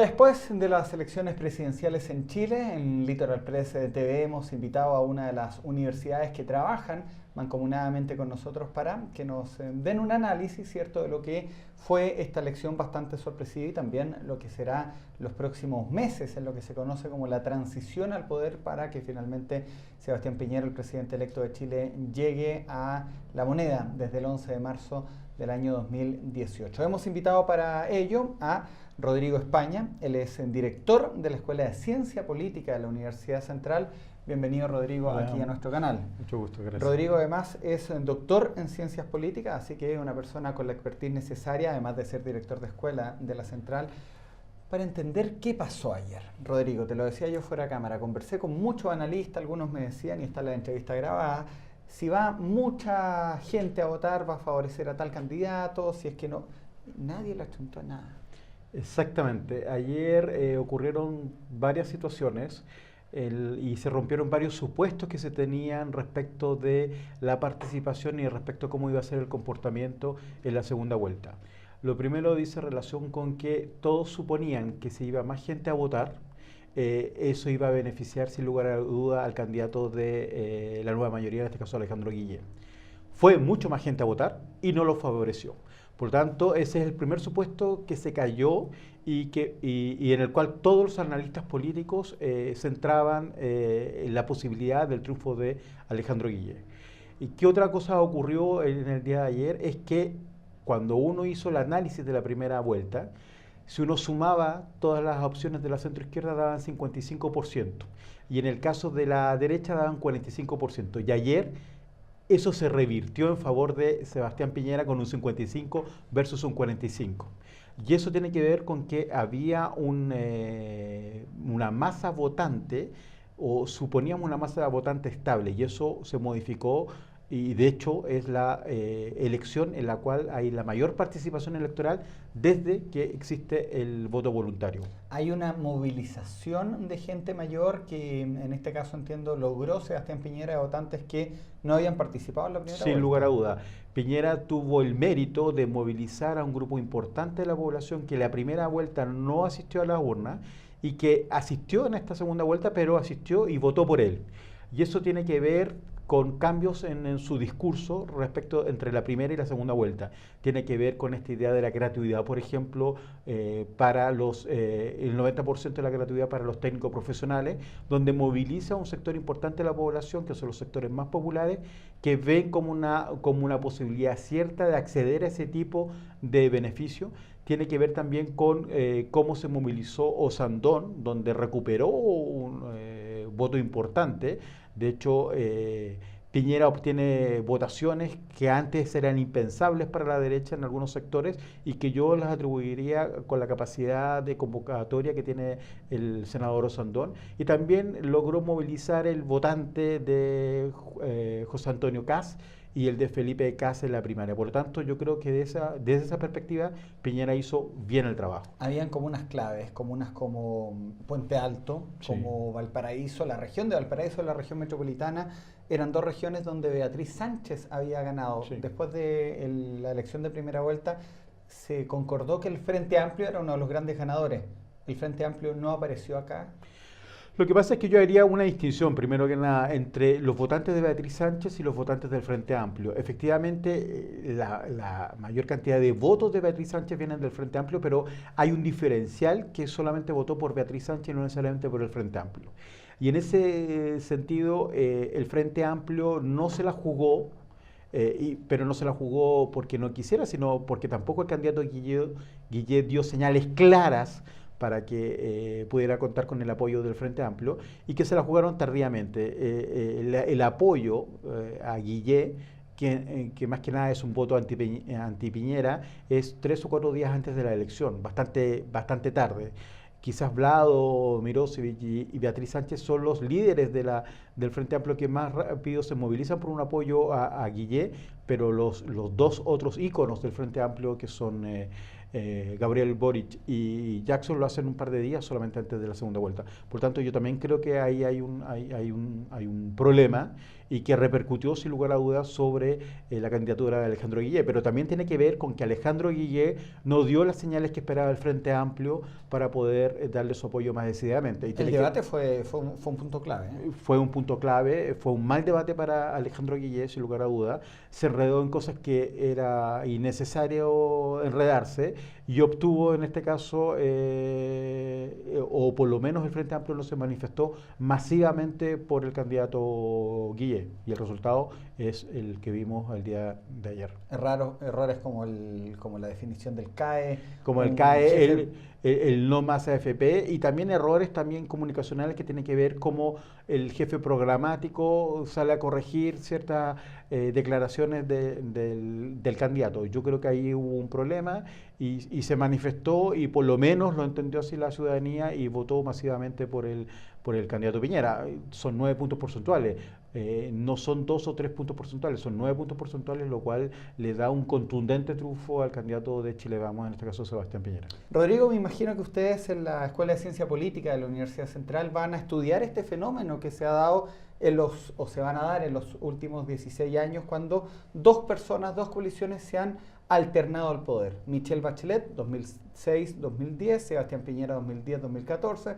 día después de las elecciones presidenciales en Chile, en Litoral Press TV hemos invitado a una de las universidades que trabajan mancomunadamente con nosotros para que nos den un análisis, ¿cierto?, de lo que fue esta elección bastante sorpresiva y también lo que será los próximos meses en lo que se conoce como la transición al poder para que finalmente Sebastián Piñera, el presidente electo de Chile, llegue a la moneda desde el 11 de marzo del año 2018. Hemos invitado para ello a Rodrigo España. Él es el director de la Escuela de Ciencia Política de la Universidad Central. Bienvenido, Rodrigo. Hola, aquí a nuestro canal. Mucho gusto, gracias. Rodrigo además es doctor en Ciencias Políticas, así que es una persona con la expertise necesaria, además de ser director de escuela de la Central, para entender qué pasó ayer. Rodrigo, te lo decía yo fuera de cámara, conversé con muchos analistas, algunos me decían, y está la entrevista grabada, si va mucha gente a votar va a favorecer a tal candidato, si es que no, nadie le achuntó a nada. Exactamente. Ayer ocurrieron varias situaciones y se rompieron varios supuestos que se tenían respecto de la participación y respecto a cómo iba a ser el comportamiento en la segunda vuelta. Lo primero dice relación con que todos suponían que si iba más gente a votar, eso iba a beneficiar sin lugar a duda al candidato de la nueva mayoría, en este caso Alejandro Guillén. Fue mucho más gente a votar y no lo favoreció. Por lo tanto, ese es el primer supuesto que se cayó y en el cual todos los analistas políticos centraban en la posibilidad del triunfo de Alejandro Guillén. ¿Y qué otra cosa ocurrió en el día de ayer? Es que cuando uno hizo el análisis de la primera vuelta, si uno sumaba todas las opciones de la centroizquierda daban 55%, y en el caso de la derecha daban 45%, y ayer eso se revirtió en favor de Sebastián Piñera con un 55 versus un 45. Y eso tiene que ver con que había una masa votante, o suponíamos una masa votante estable, y eso se modificó, y de hecho es la elección en la cual hay la mayor participación electoral desde que existe el voto voluntario. Hay una movilización de gente mayor que en este caso entiendo logró Sebastián Piñera de votantes que no habían participado en la primera vuelta. Sin lugar a duda. Piñera tuvo el mérito de movilizar a un grupo importante de la población que la primera vuelta no asistió a la urna y que asistió en esta segunda vuelta, pero asistió y votó por él. Y eso tiene que ver con cambios en su discurso respecto entre la primera y la segunda vuelta. Tiene que ver con esta idea de la gratuidad, por ejemplo, para el 90% de la gratuidad para los técnicos profesionales, donde moviliza un sector importante de la población, que son los sectores más populares, que ven como una posibilidad cierta de acceder a ese tipo de beneficio. Tiene que ver también con cómo se movilizó Osandón, donde recuperó un voto importante. De hecho, Piñera obtiene votaciones que antes eran impensables para la derecha en algunos sectores y que yo las atribuiría con la capacidad de convocatoria que tiene el senador Osandón. Y también logró movilizar el votante de José Antonio Kast y el de Felipe Kast en la primaria. Por lo tanto, yo creo que desde esa perspectiva Piñera hizo bien el trabajo. Habían comunas claves, comunas como Puente Alto, como Valparaíso, la región de Valparaíso, la región metropolitana, eran dos regiones donde Beatriz Sánchez había ganado. Sí. Después de la elección de primera vuelta, se concordó que el Frente Amplio era uno de los grandes ganadores. El Frente Amplio no apareció acá. Lo que pasa es que yo haría una distinción, primero que nada, entre los votantes de Beatriz Sánchez y los votantes del Frente Amplio. Efectivamente, la mayor cantidad de votos de Beatriz Sánchez vienen del Frente Amplio, pero hay un diferencial que solamente votó por Beatriz Sánchez y no necesariamente por el Frente Amplio. Y en ese sentido, el Frente Amplio no se la jugó, pero no se la jugó porque no quisiera, sino porque tampoco el candidato Guillén dio señales claras para que pudiera contar con el apoyo del Frente Amplio y que se la jugaron tardíamente. El apoyo a Guillén, que más que nada es un voto anti-Piñera, es 3 o 4 días antes de la elección, bastante tarde. Quizás Vlado, Mirosevic y Beatriz Sánchez son los líderes del Frente Amplio que más rápido se movilizan por un apoyo a Guillén, pero los dos otros íconos del Frente Amplio, que son Gabriel Boric y Jackson lo hacen un par de días solamente antes de la segunda vuelta. Por tanto, yo también creo que ahí hay un problema y que repercutió sin lugar a dudas sobre la candidatura de Alejandro Guillé, pero también tiene que ver con que Alejandro Guillé no dio las señales que esperaba el Frente Amplio para poder darle su apoyo más decididamente. Y el debate fue un punto clave. Fue un punto clave, fue un mal debate para Alejandro Guillé, sin lugar a dudas. Se enredó en cosas que era innecesario enredarse y obtuvo en este caso, o por lo menos el Frente Amplio no se manifestó masivamente por el candidato Guillé. Y el resultado es el que vimos el día de ayer. Errores como la definición del CAE. Como el CAE, el no más AFP, y también errores también comunicacionales que tienen que ver como el jefe programático sale a corregir ciertas declaraciones del candidato. Yo creo que ahí hubo un problema y se manifestó y por lo menos lo entendió así la ciudadanía y votó masivamente por el candidato Piñera. Son 9 puntos porcentuales. No son 2 o 3 puntos porcentuales, son 9 puntos porcentuales, lo cual le da un contundente triunfo al candidato de Chile Vamos, en este caso Sebastián Piñera. Rodrigo, me imagino que ustedes en la Escuela de Ciencia Política de la Universidad Central van a estudiar este fenómeno que se ha dado o se van a dar en los últimos 16 años cuando dos coaliciones se han alternado al poder. Michelle Bachelet, 2006-2010, Sebastián Piñera, 2010-2014,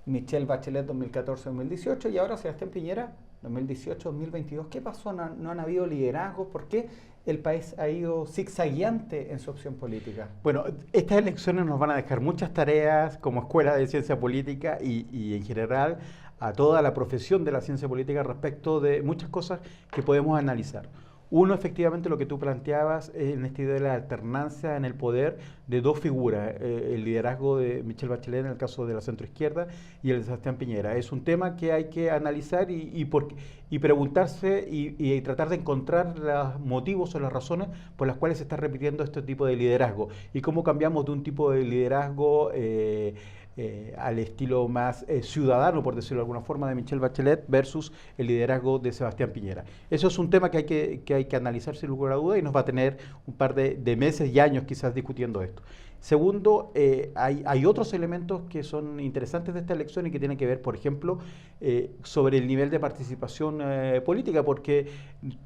Michelle Bachelet, 2014-2018 y ahora Sebastián Piñera, 2018-2022. ¿Qué pasó? ¿No han habido liderazgos? ¿Por qué el país ha ido zigzagueante en su opción política? Bueno, estas elecciones nos van a dejar muchas tareas como Escuela de Ciencia Política y en general a toda la profesión de la ciencia política respecto de muchas cosas que podemos analizar. Uno, efectivamente, lo que tú planteabas en esta idea de la alternancia en el poder de dos figuras, el liderazgo de Michelle Bachelet en el caso de la centroizquierda y el de Sebastián Piñera. Es un tema que hay que analizar y preguntarse y tratar de encontrar los motivos o las razones por las cuales se está repitiendo este tipo de liderazgo y cómo cambiamos de un tipo de liderazgo al estilo más ciudadano, por decirlo de alguna forma, de Michelle Bachelet versus el liderazgo de Sebastián Piñera. Eso es un tema que hay que analizar sin lugar a duda y nos va a tener un par de meses y años quizás discutiendo esto. Segundo, hay otros elementos que son interesantes de esta elección y que tienen que ver, por ejemplo, sobre el nivel de participación política, porque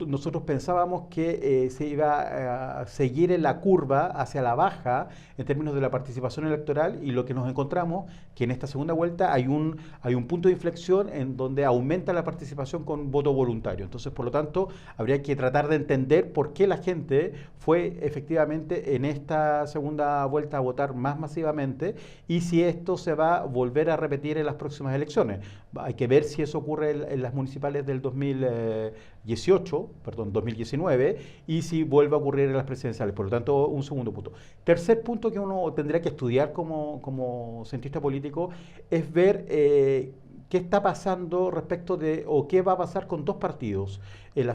nosotros pensábamos que se iba a seguir en la curva hacia la baja en términos de la participación electoral y lo que nos encontramos que en esta segunda vuelta hay un punto de inflexión en donde aumenta la participación con voto voluntario. Entonces, por lo tanto, habría que tratar de entender por qué la gente fue efectivamente en esta segunda vuelta a votar más masivamente y si esto se va a volver a repetir en las próximas elecciones. Hay que ver si eso ocurre en las municipales del 2019 y si vuelve a ocurrir en las presidenciales. Por lo tanto, un segundo punto. Tercer punto que uno tendría que estudiar como cientista político es ver qué está pasando respecto de, o qué va a pasar con dos partidos en la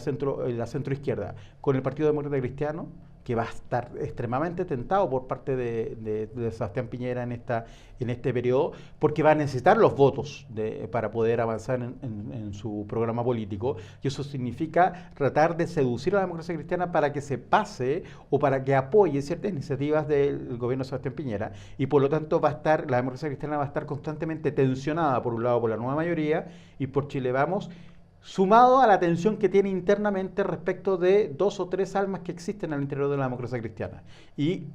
centroizquierda, con el Partido Demócrata Cristiano, que va a estar extremadamente tentado por parte de Sebastián Piñera en este periodo, porque va a necesitar los votos para poder avanzar en su programa político, y eso significa tratar de seducir a la democracia cristiana para que se pase o para que apoye ciertas iniciativas del gobierno de Sebastián Piñera, y por lo tanto la democracia cristiana va a estar constantemente tensionada, por un lado por la nueva mayoría y por Chile Vamos, sumado a la tensión que tiene internamente respecto de 2 o 3 almas que existen al interior de la democracia cristiana y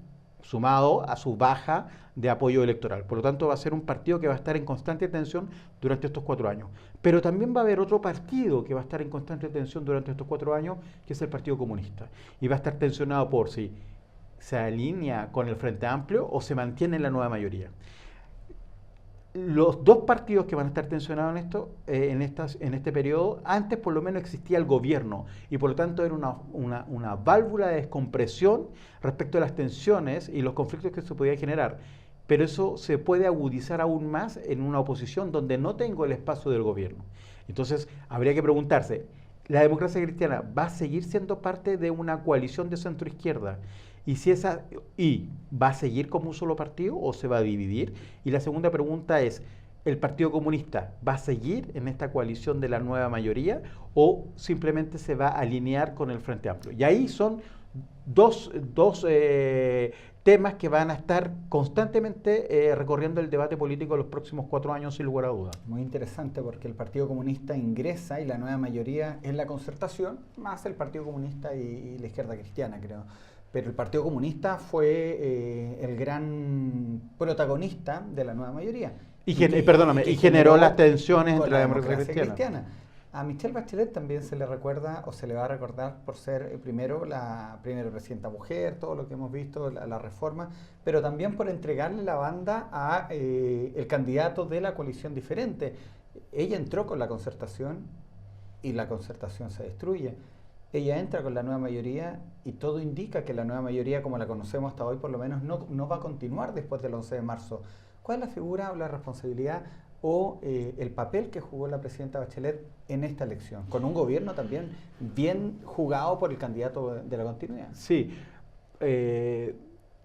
sumado a su baja de apoyo electoral. Por lo tanto, va a ser un partido que va a estar en constante tensión durante estos 4 años. Pero también va a haber otro partido que va a estar en constante tensión durante estos 4 años, que es el Partido Comunista. Y va a estar tensionado por si se alinea con el Frente Amplio o se mantiene en la nueva mayoría. Los dos partidos que van a estar tensionados en este periodo, antes por lo menos existía el gobierno y por lo tanto era una válvula de descompresión respecto a las tensiones y los conflictos que se podían generar. Pero eso se puede agudizar aún más en una oposición donde no tengo el espacio del gobierno. Entonces habría que preguntarse, ¿la democracia cristiana va a seguir siendo parte de una coalición de centro-izquierda? Y va a seguir como un solo partido o se va a dividir. Y la segunda pregunta es, ¿el Partido Comunista va a seguir en esta coalición de la nueva mayoría o simplemente se va a alinear con el Frente Amplio? Y ahí son dos temas que van a estar constantemente recorriendo el debate político en los próximos 4 años, sin lugar a dudas. Muy interesante, porque el Partido Comunista ingresa y la nueva mayoría es la Concertación, más el Partido Comunista y la izquierda cristiana, creo. Pero el Partido Comunista fue el gran protagonista de la nueva mayoría. Y generó las tensiones entre la democracia cristiana. A Michelle Bachelet también se le recuerda, o se le va a recordar, por ser primero la primera presidenta mujer, todo lo que hemos visto, la reforma, pero también por entregarle la banda a el candidato de la coalición diferente. Ella entró con la Concertación y la Concertación se destruye. Ella entra con la nueva mayoría y todo indica que la nueva mayoría, como la conocemos hasta hoy, por lo menos no va a continuar después del 11 de marzo. ¿Cuál es la figura o la responsabilidad o el papel que jugó la presidenta Bachelet en esta elección, con un gobierno también bien jugado por el candidato de la continuidad? Sí,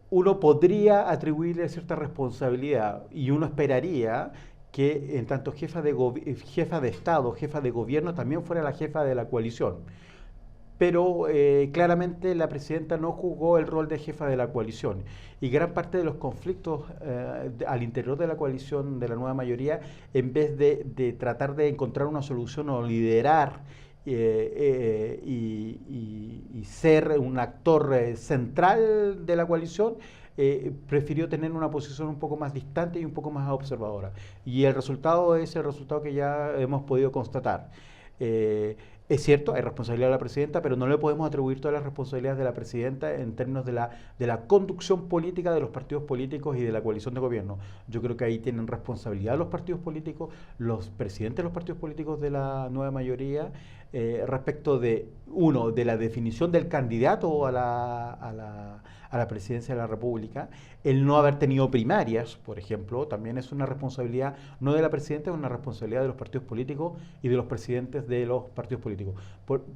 uno podría atribuirle cierta responsabilidad y uno esperaría que en tanto jefa de Estado, jefa de gobierno, también fuera la jefa de la coalición. Pero claramente la presidenta no jugó el rol de jefa de la coalición y gran parte de los conflictos al interior de la coalición de la nueva mayoría, en vez de tratar de encontrar una solución o liderar y ser un actor central de la coalición, prefirió tener una posición un poco más distante y un poco más observadora. Y el resultado es el resultado que ya hemos podido constatar. Es cierto, hay responsabilidad de la presidenta, pero no le podemos atribuir todas las responsabilidades de la presidenta en términos de la conducción política de los partidos políticos y de la coalición de gobierno. Yo creo que ahí tienen responsabilidad los partidos políticos, los presidentes de los partidos políticos de la nueva mayoría, respecto de la definición del candidato a la presidencia de la República. El no haber tenido primarias, por ejemplo, también es una responsabilidad no de la presidenta, es una responsabilidad de los partidos políticos y de los presidentes de los partidos políticos.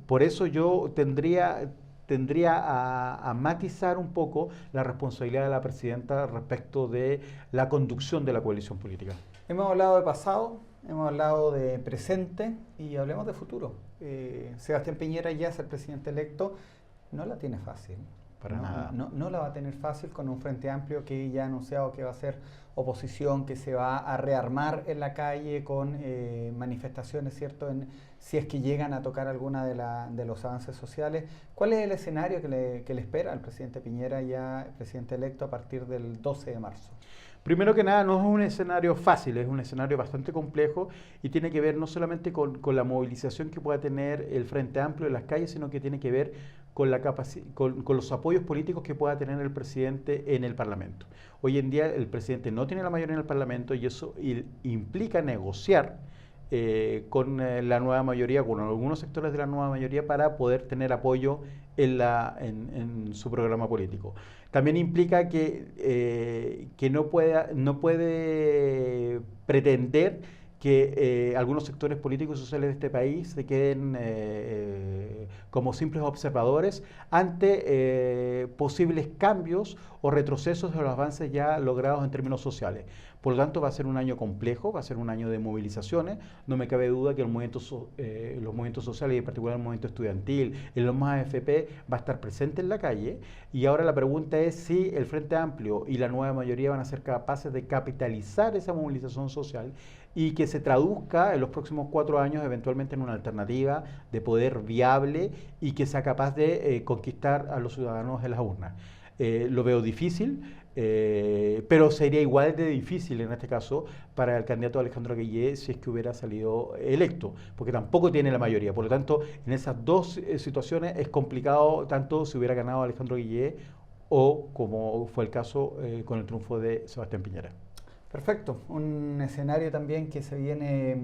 Por eso yo tendría a matizar un poco la responsabilidad de la presidenta respecto de la conducción de la coalición política. Hemos hablado de pasado, hemos hablado de presente y hablemos de futuro. Sebastián Piñera, ya es el presidente electo, no la tiene fácil. Para nada. No la va a tener fácil con un Frente Amplio que ya ha anunciado que va a ser oposición, que se va a rearmar en la calle con manifestaciones, ¿cierto? Si es que llegan a tocar alguna de los avances sociales. ¿Cuál es el escenario que le espera al presidente Piñera, ya presidente electo, a partir del 12 de marzo? Primero que nada, no es un escenario fácil, es un escenario bastante complejo y tiene que ver no solamente con la movilización que pueda tener el Frente Amplio en las calles, sino que tiene que ver con los apoyos políticos que pueda tener el presidente en el Parlamento. Hoy en día el presidente no tiene la mayoría en el Parlamento y eso implica negociar con la nueva mayoría, con algunos sectores de la nueva mayoría, para poder tener apoyo en su programa político. También implica que no puede pretender que algunos sectores políticos y sociales de este país se queden como simples observadores ante posibles cambios o retrocesos de los avances ya logrados en términos sociales. Por lo tanto, va a ser un año complejo, va a ser un año de movilizaciones. No me cabe duda que los movimientos sociales, y en particular el movimiento estudiantil, en los más AFP, va a estar presente en la calle. Y ahora la pregunta es si el Frente Amplio y la nueva mayoría van a ser capaces de capitalizar esa movilización social y que se traduzca en los próximos 4 años eventualmente en una alternativa de poder viable y que sea capaz de conquistar a los ciudadanos en las urnas. Lo veo difícil, pero sería igual de difícil en este caso para el candidato Alejandro Guillé si es que hubiera salido electo, porque tampoco tiene la mayoría. Por lo tanto, en esas dos situaciones es complicado, tanto si hubiera ganado Alejandro Guillé o como fue el caso con el triunfo de Sebastián Piñera. Perfecto, un escenario también que se viene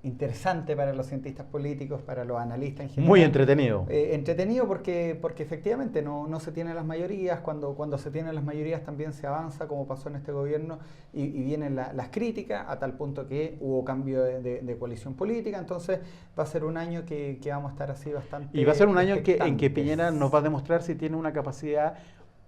interesante para los cientistas políticos, para los analistas en general. Muy entretenido. Entretenido porque efectivamente no se tienen las mayorías, cuando se tienen las mayorías también se avanza, como pasó en este gobierno, y vienen las críticas, a tal punto que hubo cambio de coalición política. Entonces va a ser un año que vamos a estar así bastante. Y va a ser un año en que Piñera nos va a demostrar si tiene una capacidad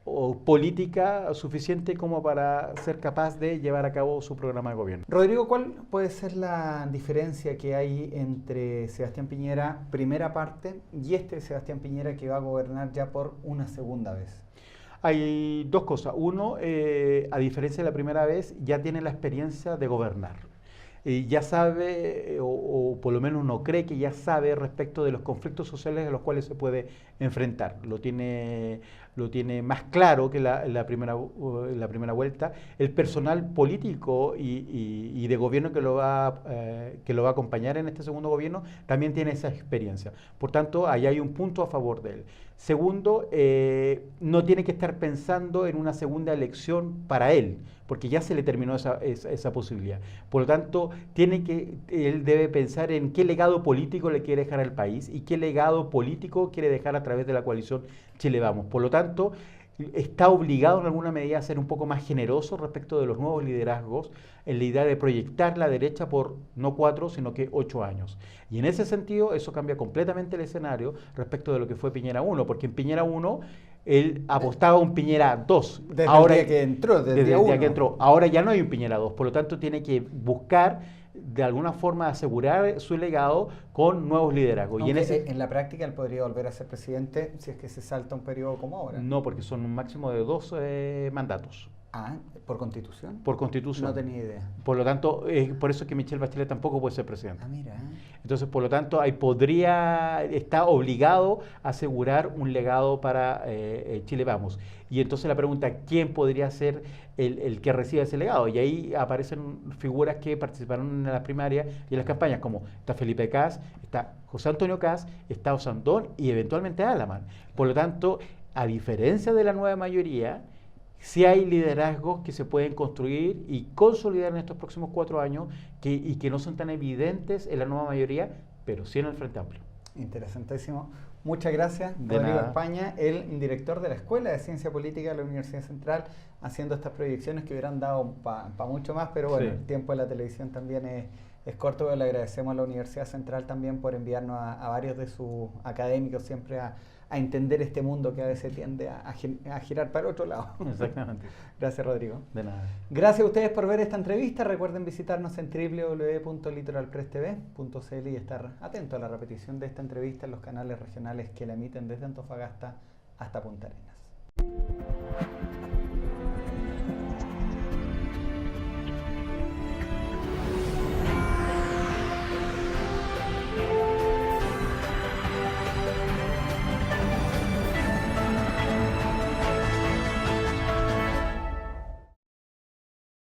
o política suficiente como para ser capaz de llevar a cabo su programa de gobierno. Rodrigo, ¿cuál puede ser la diferencia que hay entre Sebastián Piñera, primera parte, y este Sebastián Piñera que va a gobernar ya por una segunda vez? Hay dos cosas. Uno, a diferencia de la primera vez, ya tiene la experiencia de gobernar. Ya sabe, o por lo menos no cree que ya sabe respecto de los conflictos sociales a los cuales se puede enfrentar. Lo tiene más claro que la primera vuelta. El personal político y de gobierno que lo va a acompañar en este segundo gobierno también tiene esa experiencia. Por tanto, ahí hay un punto a favor de él. Segundo, no tiene que estar pensando en una segunda elección para él, porque ya se le terminó esa posibilidad. Por lo tanto, él debe pensar en qué legado político le quiere dejar al país y qué legado político quiere dejar a través de la coalición Chile Vamos. Por lo tanto, está obligado en alguna medida a ser un poco más generoso respecto de los nuevos liderazgos en la idea de proyectar la derecha por no 4, sino que 8 años. Y en ese sentido, eso cambia completamente el escenario respecto de lo que fue Piñera 1, porque en Piñera 1 él apostaba a un Piñera 2. Desde el día que entró, desde el día que entró. Ahora ya no hay un Piñera 2, por lo tanto tiene que buscar de alguna forma asegurar su legado con nuevos liderazgos. Aunque en la práctica él podría volver a ser presidente si es que se salta un periodo como ahora. No, porque son un máximo de 2 mandatos. Ah, ¿por constitución? Por constitución. No tenía idea. Por lo tanto, por eso es que Michelle Bachelet tampoco puede ser presidente. Ah, mira. Entonces, por lo tanto, ahí está obligado a asegurar un legado para Chile Vamos. Y entonces la pregunta, ¿quién podría ser el que reciba ese legado? Y ahí aparecen figuras que participaron en las primarias y en las campañas, como está Felipe Kast, está José Antonio Kast, está Osandón y eventualmente Alamán. Por lo tanto, a diferencia de la nueva mayoría, sí hay liderazgos que se pueden construir y consolidar en estos próximos 4 años y que no son tan evidentes en la nueva mayoría, pero sí en el Frente Amplio. Interesantísimo. Muchas gracias, Rodrigo España, el director de la Escuela de Ciencia Política de la Universidad Central, haciendo estas proyecciones que hubieran dado para mucho más, pero bueno, sí. El tiempo de la televisión también es corto, pero le agradecemos a la Universidad Central también por enviarnos a varios de sus académicos siempre a entender este mundo que a veces tiende a girar para otro lado. Exactamente. Gracias, Rodrigo. De nada. Gracias a ustedes por ver esta entrevista. Recuerden visitarnos en www.litoralpresstv.cl y estar atentos a la repetición de esta entrevista en los canales regionales que la emiten desde Antofagasta hasta Punta Arenas.